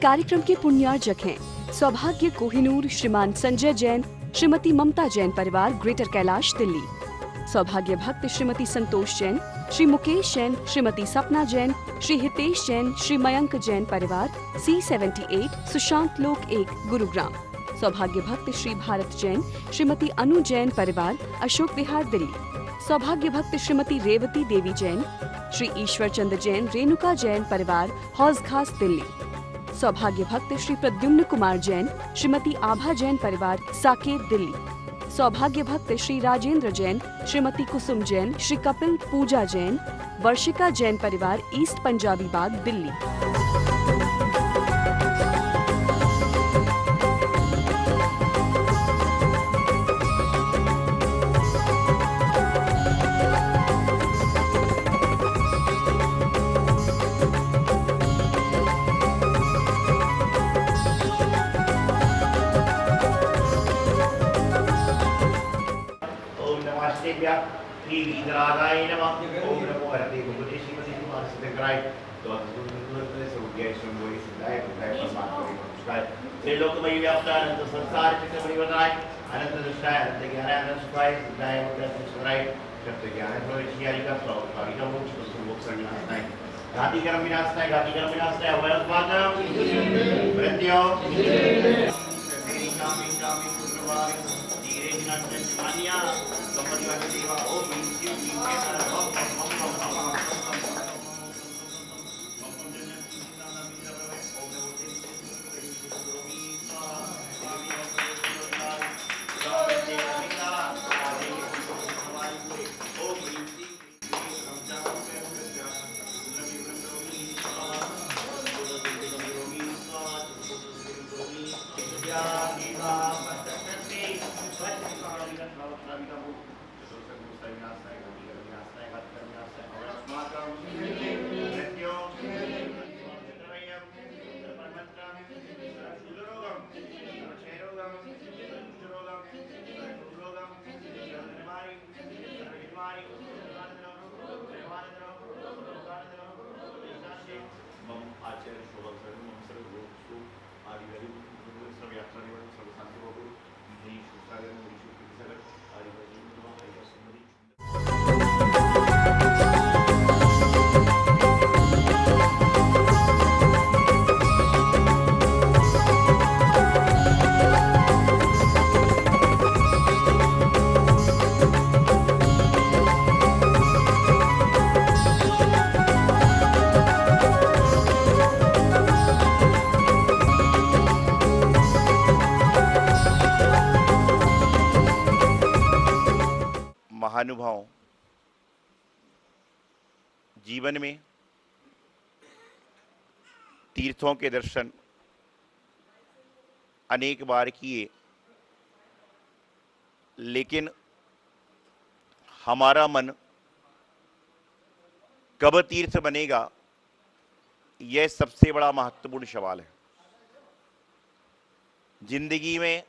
कार्यक्रम के पुण्यार्जक हैं सौभाग्य कोहिनूर, श्रीमान संजय जैन, श्रीमती ममता जैन परिवार, ग्रेटर कैलाश, दिल्ली। सौभाग्य भक्त श्रीमती संतोष जैन, श्री मुकेश जैन, श्रीमती सपना जैन, श्री हितेश जैन, श्री मयंक जैन परिवार, C78, सुशांत लोक 1, गुरुग्राम। सौभाग्य भक्त श्री भारत जैन, श्रीमती अनु जैन परिवार, अशोक विहार, दिल्ली। सौभाग्य भक्त श्रीमती रेवती देवी जैन, श्री ईश्वर चंद्र जैन, रेणुका जैन परिवार, हौज खास, दिल्ली। सौभाग्य भक्त श्री प्रद्युम्न कुमार जैन, श्रीमती आभा जैन परिवार, साकेत, दिल्ली। सौभाग्य भक्त श्री राजेंद्र जैन, श्रीमती कुसुम जैन, श्री कपिल पूजा जैन, वर्षिका जैन परिवार, ईस्ट पंजाबी बाग, दिल्ली। श्रीवीतरागाय नमः। ओम नमो हरते भगवते श्रीमते सिद्धाय सिद्धाय परमात्मा त्रिलोकमयी व्याप्तानंद संसार चित्त परिवर्तनाय अनंत दृष्टाय अनंत ज्ञानाय अनंत सुखाय सिद्धाय मुक्ताय शब्द ज्ञान प्रवेशियारी का स्वाभाविक मोक्ष मोक्ष विनाशनाय घातीकर्म विनाशनाय घातीकर्म विनाशनाय अवयस्माकं मृत्यो तेरी कामी कामी सुप्रभावी धीरे विनाशनाय मानिया संपत्ति देवा ओम शिव महानुभाव जीवन में तीर्थों के दर्शन अनेक बार किए, लेकिन हमारा मन कब तीर्थ बनेगा, यह सबसे बड़ा महत्वपूर्ण सवाल है। जिंदगी में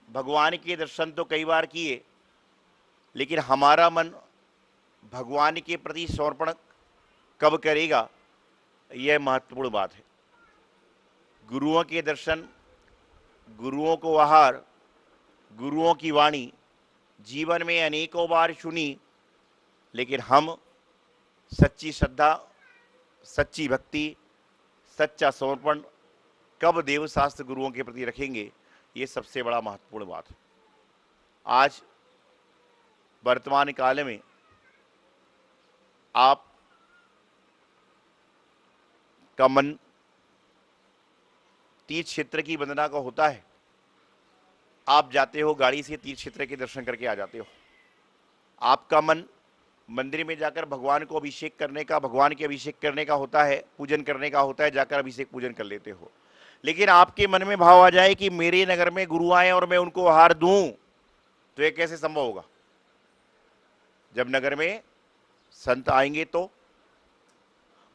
भगवान के दर्शन तो कई बार किए, लेकिन हमारा मन भगवान के प्रति समर्पण कब करेगा, यह महत्वपूर्ण बात है। गुरुओं के दर्शन, गुरुओं को आहार, गुरुओं की वाणी जीवन में अनेकों बार सुनी, लेकिन हम सच्ची श्रद्धा, सच्ची भक्ति, सच्चा समर्पण कब देवशास्त्र गुरुओं के प्रति रखेंगे, ये सबसे बड़ा महत्वपूर्ण बात है। आज वर्तमान काल में आप का मन तीर्थ क्षेत्र की वंदना का होता है। आप जाते हो गाड़ी से, तीर्थ क्षेत्र के दर्शन करके आ जाते हो। आपका मन मंदिर में जाकर भगवान को अभिषेक करने का, भगवान के अभिषेक करने का होता है, पूजन करने का होता है, जाकर अभिषेक पूजन कर लेते हो। लेकिन आपके मन में भाव आ जाए कि मेरे नगर में गुरु आए और मैं उनको आहार दूं, तो ये कैसे संभव होगा? जब नगर में संत आएंगे तो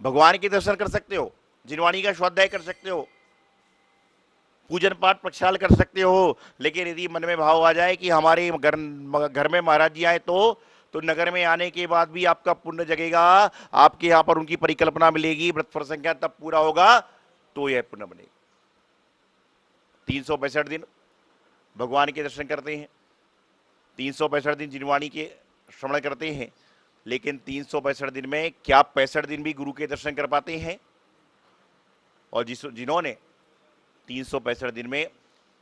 भगवान के दर्शन कर सकते हो, जिनवाणी का स्वाध्याय कर सकते हो, पूजन पाठ प्रक्षाल कर सकते हो। लेकिन यदि मन में भाव आ जाए कि हमारे घर में महाराज जी आए तो नगर में आने के बाद भी आपका पुण्य जगेगा, आपके यहाँ पर उनकी परिकल्पना मिलेगी, व्रत फल संख्या तब पूरा होगा तो यह पुण्य बनेगा। 365 दिन भगवान के दर्शन करते हैं, 365 दिन जिनवाणी के श्रवण करते हैं, लेकिन 365 दिन में क्या 65 दिन भी गुरु के दर्शन कर पाते हैं? और जिन्होंने 365 दिन में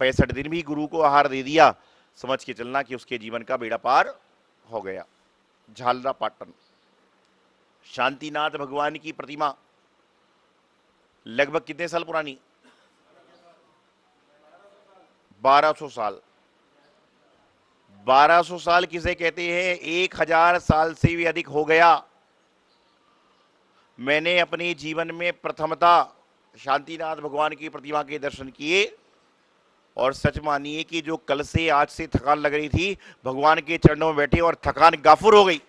65 दिन भी गुरु को आहार दे दिया, समझ के चलना कि उसके जीवन का बेड़ा पार हो गया। झालरा पाटन, शांतिनाथ भगवान की प्रतिमा लगभग कितने साल पुरानी? 1200 साल। 1200 साल किसे कहते हैं? 1000 साल से भी अधिक हो गया। मैंने अपने जीवन में प्रथमता शांतिनाथ भगवान की प्रतिमा के दर्शन किए, और सच मानिए कि जो कल से आज से थकान लग रही थी, भगवान के चरणों में बैठे और थकान गाफुर हो गई,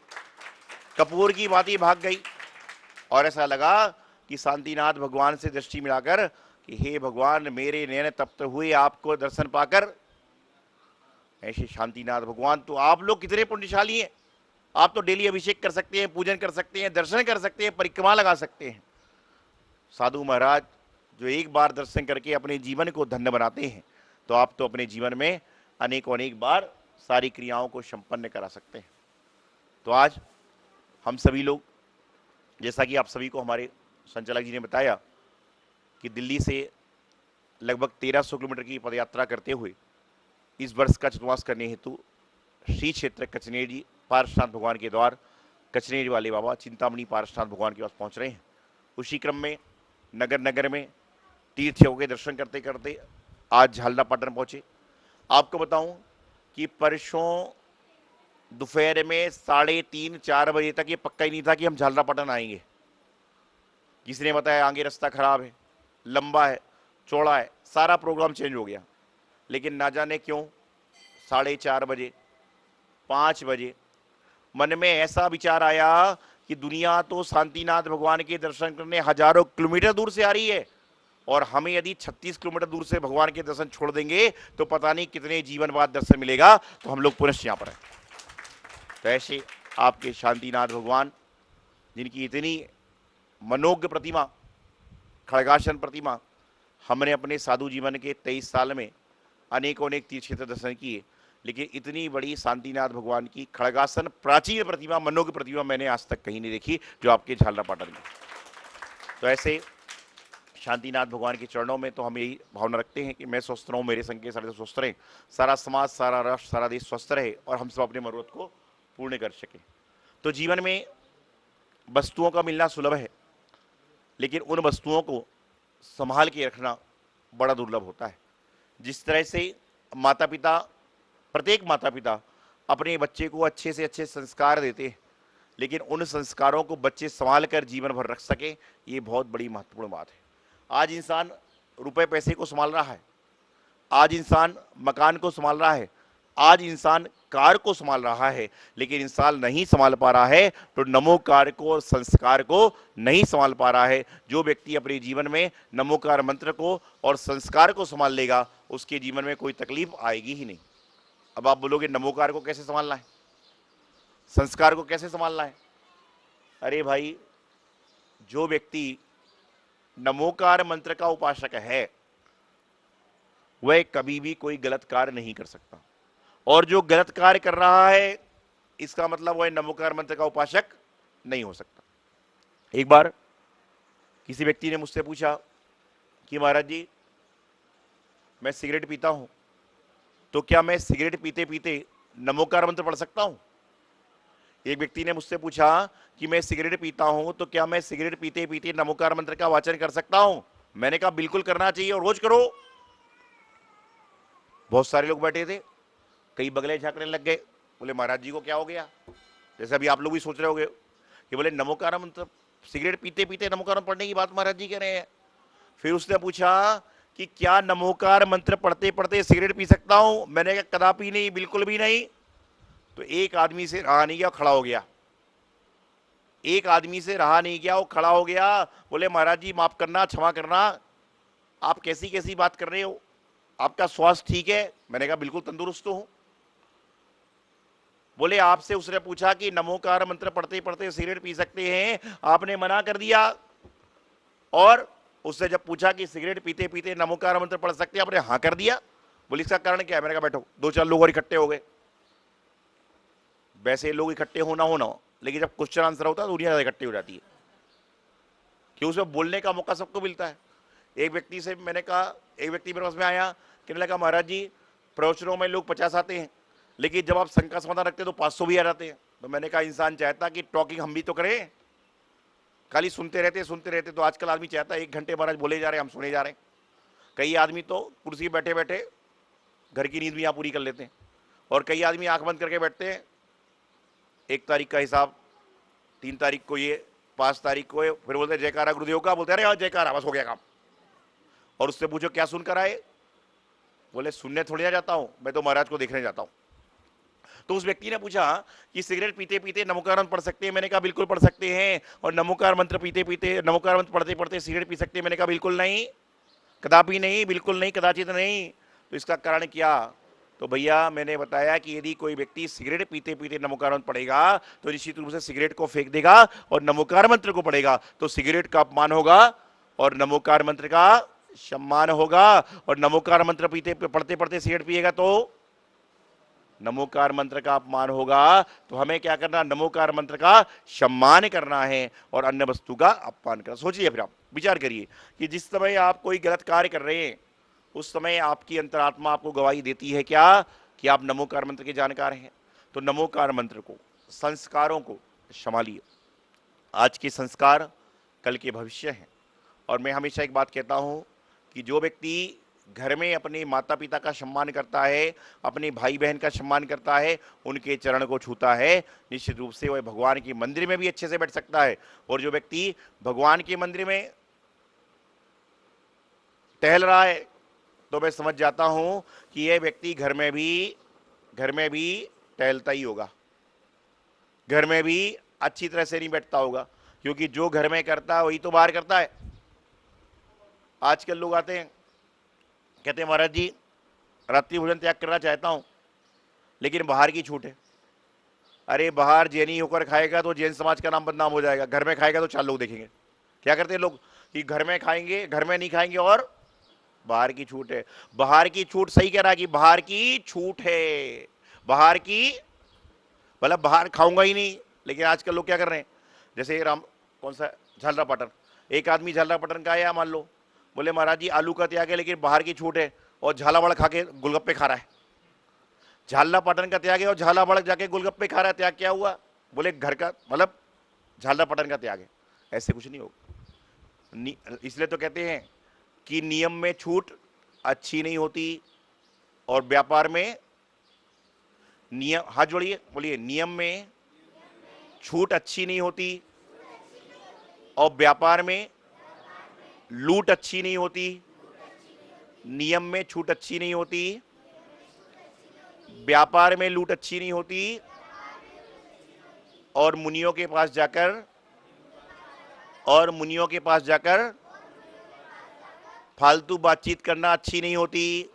कपूर की बाती भाग गई, और ऐसा लगा कि शांतिनाथ भगवान से दृष्टि मिलाकर कि हे भगवान, मेरे नैन तप्त हुए आपको दर्शन पाकर। ऐसे शांतिनाथ भगवान, तो आप लोग कितने पुण्यशाली हैं। आप तो डेली अभिषेक कर सकते हैं, पूजन कर सकते हैं, दर्शन कर सकते हैं, परिक्रमा लगा सकते हैं। साधु महाराज जो एक बार दर्शन करके अपने जीवन को धन्य बनाते हैं, तो आप तो अपने जीवन में अनेकों अनेक बार सारी क्रियाओं को संपन्न करा सकते हैं। तो आज हम सभी लोग, जैसा कि आप सभी को हमारे संचालक जी ने बताया कि दिल्ली से लगभग 1300 किलोमीटर की पदयात्रा करते हुए इस वर्ष का चतुर्मास करने हेतु श्री क्षेत्र कचनेर जी पारसनाथ भगवान के द्वार, कचनेर वाले बाबा चिंतामणि पारसनाथ भगवान के पास पहुंच रहे हैं। उसी क्रम में नगर नगर में तीर्थयों के दर्शन करते करते आज झालरा पाटन पहुंचे। आपको बताऊं कि परसों दोपहर में 3:30-4 बजे तक ये पक्का ही नहीं था कि हम झालरा पाटन आएंगे। किसी ने बताया आगे रास्ता खराब है, लंबा है, चौड़ा है, सारा प्रोग्राम चेंज हो गया। लेकिन ना जाने क्यों 4:30 बजे, 5 बजे मन में ऐसा विचार आया कि दुनिया तो शांतिनाथ भगवान के दर्शन करने हजारों किलोमीटर दूर से आ रही है, और हमें यदि 36 किलोमीटर दूर से भगवान के दर्शन छोड़ देंगे तो पता नहीं कितने जीवन बाद दर्शन मिलेगा। तो हम लोग पुनः यहाँ पर हैं। तो ऐसे आपके शांतिनाथ भगवान, जिनकी इतनी मनोज्ञ प्रतिमा, खड़गासन प्रतिमा, हमने अपने साधु जीवन के 23 साल में अनेकों अनेक तीर्थ क्षेत्र दर्शन किए, लेकिन इतनी बड़ी शांतिनाथ भगवान की खड़गासन प्राचीन प्रतिमा, मनोज्ञ प्रतिमा मैंने आज तक कहीं नहीं देखी जो आपके झालरा पाटन में। तो ऐसे शांतिनाथ भगवान के चरणों में तो हम यही भावना रखते हैं कि मैं स्वस्थ रहूं, मेरे संग के सारे स्वस्थ रहें, सारा समाज, सारा राष्ट्र, सारा देश स्वस्थ रहे और हम सब अपने मनोरथ को पूर्ण कर सकें। तो जीवन में वस्तुओं का मिलना सुलभ है, लेकिन उन वस्तुओं को संभाल के रखना बड़ा दुर्लभ होता है। जिस तरह से माता पिता, प्रत्येक माता पिता अपने बच्चे को अच्छे से अच्छे संस्कार देते हैं, लेकिन उन संस्कारों को बच्चे संभाल कर जीवन भर रख सके, ये बहुत बड़ी महत्वपूर्ण बात है। आज इंसान रुपए पैसे को संभाल रहा है, आज इंसान मकान को संभाल रहा है, आज इंसान कार को संभाल रहा है, लेकिन इंसान नहीं संभाल पा रहा है तो नमोकार को और संस्कार को नहीं संभाल पा रहा है। जो व्यक्ति अपने जीवन में नमोकार मंत्र को और संस्कार को संभाल लेगा, उसके जीवन में कोई तकलीफ आएगी ही नहीं। अब आप बोलोगे नमोकार को कैसे संभालना है, संस्कार को कैसे संभालना है? अरे भाई, जो व्यक्ति नमोकार मंत्र का उपासक है वह कभी भी कोई गलत कार्य नहीं कर सकता, और जो गलत कार्य कर रहा है इसका मतलब वह नमोकार मंत्र का उपासक नहीं हो सकता। एक बार किसी व्यक्ति ने मुझसे पूछा कि महाराज जी, मैं सिगरेट पीता हूं, तो क्या मैं सिगरेट पीते पीते नमोकार मंत्र पढ़ सकता हूं? एक व्यक्ति ने मुझसे पूछा कि मैं सिगरेट पीता हूं, तो क्या मैं सिगरेट पीते पीते नमोकार मंत्र का वाचन कर सकता हूं? मैंने कहा बिल्कुल करना चाहिए और रोज करो। बहुत सारे लोग बैठे थे, कई बगले झांकने लग गए, बोले महाराज जी को क्या हो गया? जैसे अभी आप लोग भी सोच रहे होंगे कि बोले नमोकार मंत्र, सिगरेट पीते पीते नमोकार पढ़ने की बात महाराज जी कह रहे हैं। फिर उसने पूछा कि क्या नमोकार मंत्र पढ़ते पढ़ते सिगरेट पी सकता हूं? मैंने कहा कदापि नहीं, बिल्कुल भी नहीं। तो एक आदमी से रहा नहीं गया, खड़ा हो गया। एक आदमी से रहा नहीं गया, वो खड़ा हो गया, बोले महाराज जी माफ करना, क्षमा करना, आप कैसी कैसी बात कर रहे हो, आपका स्वास्थ्य ठीक है? मैंने कहा बिल्कुल तंदुरुस्त हूं। बोले आपसे उसने पूछा कि नमोकार मंत्र पढ़ते पढ़ते सिगरेट पी सकते हैं, आपने मना कर दिया, और उससे जब पूछा कि सिगरेट पीते पीते नमोकार मंत्र पढ़ सकते हैं, आपने हाँ कर दिया। बोली इसका कारण क्या है? मैंने कहा बैठो, 2-4 लोग और इकट्ठे हो गए। वैसे लोग इकट्ठे होना हो, लेकिन जब क्वेश्चन आंसर होता है तो दुनिया ज्यादा इकट्ठी हो जाती है, कि उसमें बोलने का मौका सबको मिलता है। एक व्यक्ति से मैंने कहा, एक व्यक्ति मेरे पास में आया, कहने लगा महाराज जी प्रवचनों में लोग 50 आते हैं, लेकिन जब आप शंका समाधान रखते हैं तो 500 भी आ जाते हैं। तो मैंने कहा इंसान चाहता कि टॉकिंग हम भी तो करें, खाली सुनते रहते। तो आजकल आदमी चाहता है 1 घंटे महाराज बोले जा रहे हैं, हम सुने जा रहे हैं। कई आदमी तो कुर्सी बैठे बैठे घर की नींद भी यहाँ पूरी कर लेते हैं, और कई आदमी आंख बंद करके बैठते हैं, 1 तारीख का हिसाब, 3 तारीख को ये, 5 तारीख को ये, फिर बोलते जयकारा गुरुदेव का, बोलते अरे जयकारा, बस हो गया काम। और उससे पूछो क्या सुनकर आए? बोले सुनने थोड़ी ना जाता हूं, मैं तो महाराज को देखने जाता हूं। तो उस व्यक्ति ने पूछा कि सिगरेट पीते पीते नमोकार मंत्र पढ़ सकते हैं? मैंने कहा बिल्कुल पढ़ सकते हैं। और नमोकार मंत्र पीते पीते, नमोकार मंत्र पढ़ते पढ़ते सिगरेट पी सकते हैं? मैंने कहा बिल्कुल नहीं, कदापि नहीं, बिल्कुल नहीं, कदाचित नहीं। तो इसका कारण क्या? तो भैया मैंने बताया कि यदि कोई व्यक्ति सिगरेट पीते पीते नमोकार मंत्र पढ़ेगा तो निश्चित रूप से सिगरेट को फेंक देगा, और नमोकार मंत्र को पढ़ेगा तो सिगरेट का अपमान होगा और नमोकार मंत्र का सम्मान होगा। और नमोकार मंत्र पीते पढ़ते पढ़ते सिगरेट पिएगा तो नमोकार मंत्र का अपमान होगा। तो हमें क्या करना? नमोकार मंत्र का सम्मान करना है और अन्य वस्तु का अपमान करना। सोचिए, फिर आप विचार करिए कि जिस समय आप कोई गलत कार्य कर रहे हैं उस समय आपकी अंतरात्मा आपको गवाही देती है क्या कि आप नमोकार मंत्र के जानकार हैं। तो नमोकार मंत्र को, संस्कारों को संभालिए। आज के संस्कार कल के भविष्य हैं। और मैं हमेशा एक बात कहता हूं कि जो व्यक्ति घर में अपने माता पिता का सम्मान करता है, अपने भाई बहन का सम्मान करता है, उनके चरण को छूता है, निश्चित रूप से वह भगवान के मंदिर में भी अच्छे से बैठ सकता है। और जो व्यक्ति भगवान के मंदिर में टहल रहा है तो मैं समझ जाता हूं कि यह व्यक्ति घर में भी टहलता ही होगा, घर में भी अच्छी तरह से नहीं बैठता होगा, क्योंकि जो घर में करता है वही तो बाहर करता है। आजकल लोग आते हैं, कहते हैं महाराज जी रात्रि भोजन त्याग करना चाहता हूं लेकिन बाहर की छूट है। अरे बाहर जैनी होकर खाएगा तो जैन समाज का नाम बदनाम हो जाएगा, घर में खाएगा तो 4 लोग देखेंगे। क्या करते हैं लोग कि घर में खाएंगे, घर में नहीं खाएंगे और बाहर की छूट है। बाहर की छूट, सही कह रहा है कि बाहर की छूट है, बाहर की, मतलब बाहर खाऊंगा ही नहीं। लेकिन आजकल लोग क्या कर रहे हैं, जैसे राम कौन सा झालरा पाटन, एक आदमी झालरा पाटन का आया, मान लो बोले महाराज जी आलू का त्याग है लेकिन बाहर की छूट है, और झालावाड़ खा के गोलगप्पे खा रहा है। झालरा पाटन का त्याग है और झालावाड़ जाके गोलगप्पे खा रहा है, त्याग क्या हुआ? बोले घर का, मतलब झालरा पाटन का त्याग है। ऐसे कुछ नहीं होगा। इसलिए तो कहते हैं कि नियम में छूट अच्छी नहीं होती और व्यापार में नियम, हाथ जोड़िए बोलिए, नियम में छूट अच्छी नहीं होती और व्यापार में लूट अच्छी नहीं होती। नियम में छूट अच्छी नहीं होती, व्यापार में लूट अच्छी नहीं होती, और मुनियों के पास जाकर फालतू बातचीत करना अच्छी नहीं होती।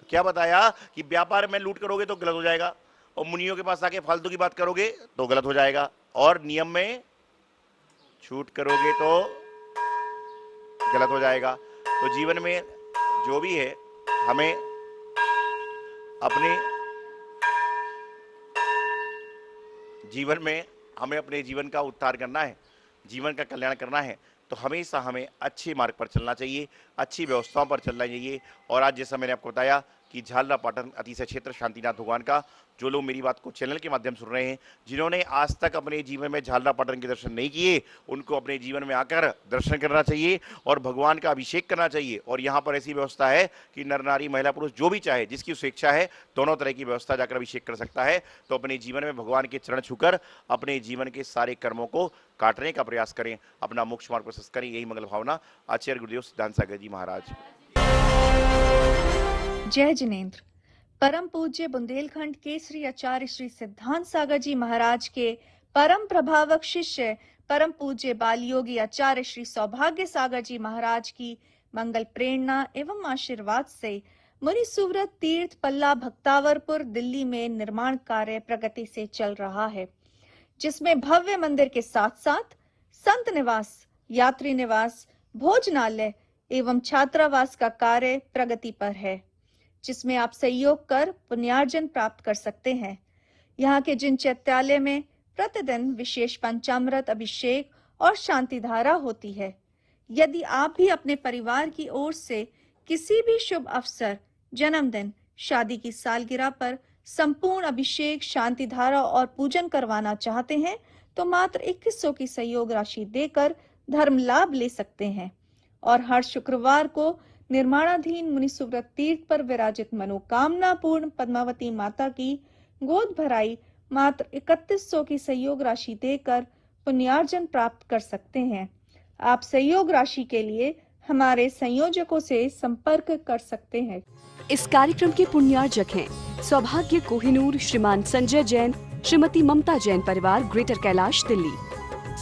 तो क्या बताया कि व्यापार में लूट करोगे तो गलत हो जाएगा, और मुनियों के पास आके फालतू की बात करोगे तो गलत हो जाएगा, और नियम में छूट करोगे तो गलत हो जाएगा। तो जीवन में जो भी है हमें अपने जीवन का उद्धार करना है, जीवन का कल्याण करना है, तो हमेशा हमें अच्छे मार्ग पर चलना चाहिए, अच्छी व्यवस्थाओं पर चलना चाहिए। और आज जैसा मैंने आपको बताया कि झालरा पाटन अतिशय क्षेत्र शांतिनाथ भगवान का, जो लोग मेरी बात को चैनल के माध्यम सुन रहे हैं, जिन्होंने आज तक अपने जीवन में झालरा पाटन के दर्शन नहीं किए, उनको अपने जीवन में आकर दर्शन करना चाहिए और भगवान का अभिषेक करना चाहिए। और यहाँ पर ऐसी व्यवस्था है कि नर नारी महिला पुरुष जो भी चाहे, जिसकी स्वेच्छा है, दोनों तरह की व्यवस्था जाकर अभिषेक कर सकता है। तो अपने जीवन में भगवान के चरण छूकर अपने जीवन के सारे कर्मों को काटने का प्रयास करें, अपना मोक्ष मार्ग प्रशस्त करें, यही मंगल भावना। आचार्य गुरुदेव सिद्धांत सागर जी महाराज। जय जिनेन्द्र। परम पूज्य बुंदेलखंड के श्री आचार्य श्री सिद्धांत सागर जी महाराज के परम प्रभावक शिष्य परम पूज्य बाल योगी आचार्य श्री सौभाग्य सागर जी महाराज की मंगल प्रेरणा एवं आशीर्वाद से मुनि सुव्रत तीर्थ पल्ला भक्तावरपुर दिल्ली में निर्माण कार्य प्रगति से चल रहा है, जिसमें भव्य मंदिर के साथ साथ संत निवास यात्री निवास, भोजनालय एवं छात्रावास का कार्य प्रगति पर है, जिसमें आप सहयोग कर पुण्यार्जन प्राप्त कर सकते हैं। यहाँ के जिन चैत्यालय में प्रतिदिन विशेष पंचामृत अभिषेक और शांति धारा होती है। यदि आप भी अपने परिवार की ओर से किसी भी शुभ अवसर, जन्मदिन, शादी की सालगिरह पर संपूर्ण अभिषेक, शांति धारा और पूजन करवाना चाहते हैं, तो मात्र 2100 की सहयोग राशि देकर धर्म लाभ ले सकते हैं। और हर शुक्रवार को निर्माणाधीन मुनि सुव्रत तीर्थ पर विराजित मनोकामना पूर्ण पद्मावती माता की गोद भराई मात्र 3100 की सहयोग राशि देकर पुण्यार्जन प्राप्त कर सकते हैं। आप सहयोग राशि के लिए हमारे संयोजकों से संपर्क कर सकते हैं। इस कार्यक्रम के पुण्यार्जक हैं सौभाग्य कोहिनूर श्रीमान संजय जैन, श्रीमती ममता जैन परिवार, ग्रेटर कैलाश, दिल्ली।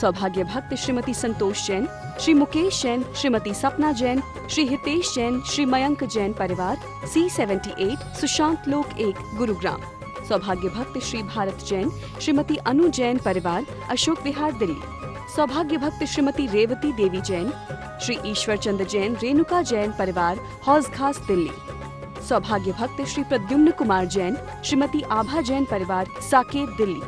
सौभाग्य भक्त श्रीमती संतोष जैन, श्री मुकेश जैन, श्रीमती सपना जैन, श्री हितेश जैन, श्री मयंक जैन परिवार, C78 सुशांत लोक 1, गुरुग्राम। सौभाग्य भक्त श्री भारत जैन, श्रीमती अनु जैन परिवार, अशोक विहार, दिल्ली। सौभाग्य भक्त श्रीमती रेवती देवी जैन, श्री ईश्वर चंद्र जैन, रेणुका जैन परिवार, हौज खास, दिल्ली। सौभाग्य भक्त श्री प्रद्युम्न कुमार जैन, श्रीमती आभा जैन परिवार, साकेत, दिल्ली।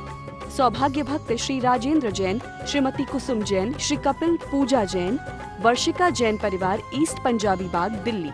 सौभाग्य भक्त श्री राजेंद्र जैन, श्रीमती कुसुम जैन, श्री कपिल पूजा जैन, वर्षिका जैन परिवार, ईस्ट पंजाबी बाग, दिल्ली।